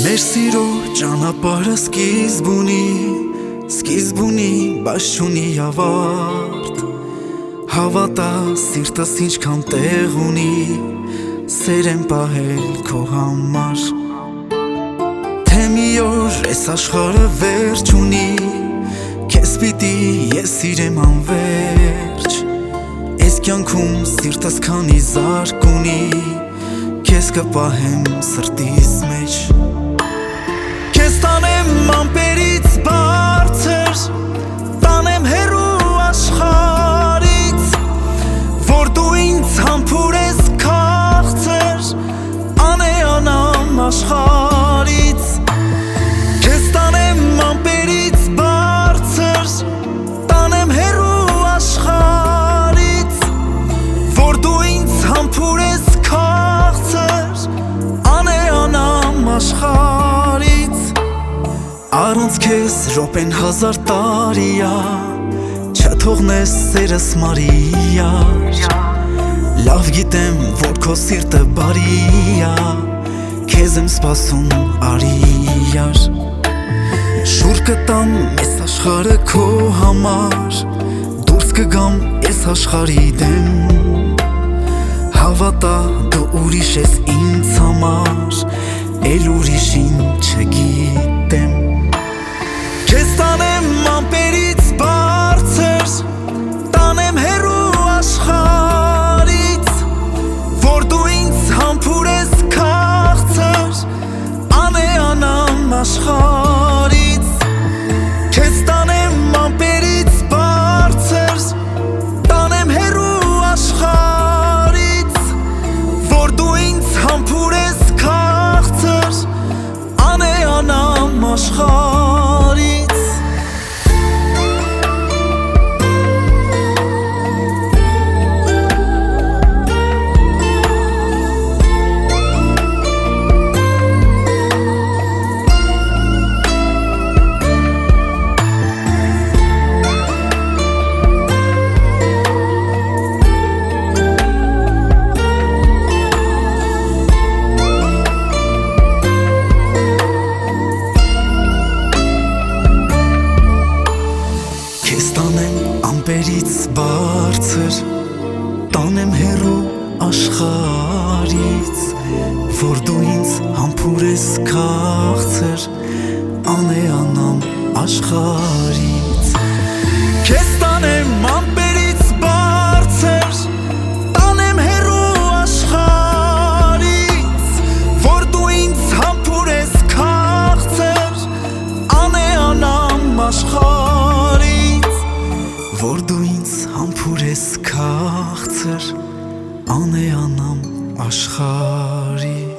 Մեր սիրո ճանապարհը սկիզբ ունի, բայց չունի ավարտ։ Հավատա սիրտս ինչքան տեղ ունի, սեր եմ պահել քո համար։ Թե մի օր այս աշխարհը վերջ ունի, քեզ պիտի ես սիրեմ անվերջ։ Այս կյանքում սիրտս քանի զարկ ունի, քեզ կպահեմ սրտիս մեջ։ Քեզ տանեմ ամպերից բարձր, տանեմ հեռու աշխարհից, որ դու ինձ համբուրես քաղցր, անեանամ աշխարհից։ Քեզ տանեմ ամպերից բարձր, տանեմ հեռու աշխարհից, որ դու ինձ համբուրես քաղցր, անեանամ աշխարհից։ Առանց քեզ րոպեն հազար տարիա, չթողնես սերս մարիար։ Լավ գիտեմ, որ քո սիրտը բարիա, քեզ եմ սպասում արիար։ Շուռ կտամ այս աշխարհը քո համար, դուրս կգամ այս աշխարհի դեմ։ Հավատա դու ուրիշ ես ինձ համար, էլ ուրիշին չգիտեմ։ Քեզ տանեմ ամպերից բարձր, տանեմ հեռու աշխարհից, որ դու ինձ համբուրես քաղցր, անեանամ աշխարհից։ Քեզ տանեմ ամպերից բարձր, տանեմ հեռու աշխարհից, որ դու ինձ համբուրես քաղցր, անեանամ աշխարհից։ Ամպերից բարձր, տանեմ հեռու աշխարհից, որ դու ինձ համբուրես քաղցր, անեանամ աշխարհից։ Քեզ տանեմ ամպերից բարձր, տանեմ հեռու աշխարհից, որ դու ինձ համբուրես քաղցր, անեանամ աշխարհից, որ դու ինձ համբուրես քաղցր, անեանամ աշխարհից։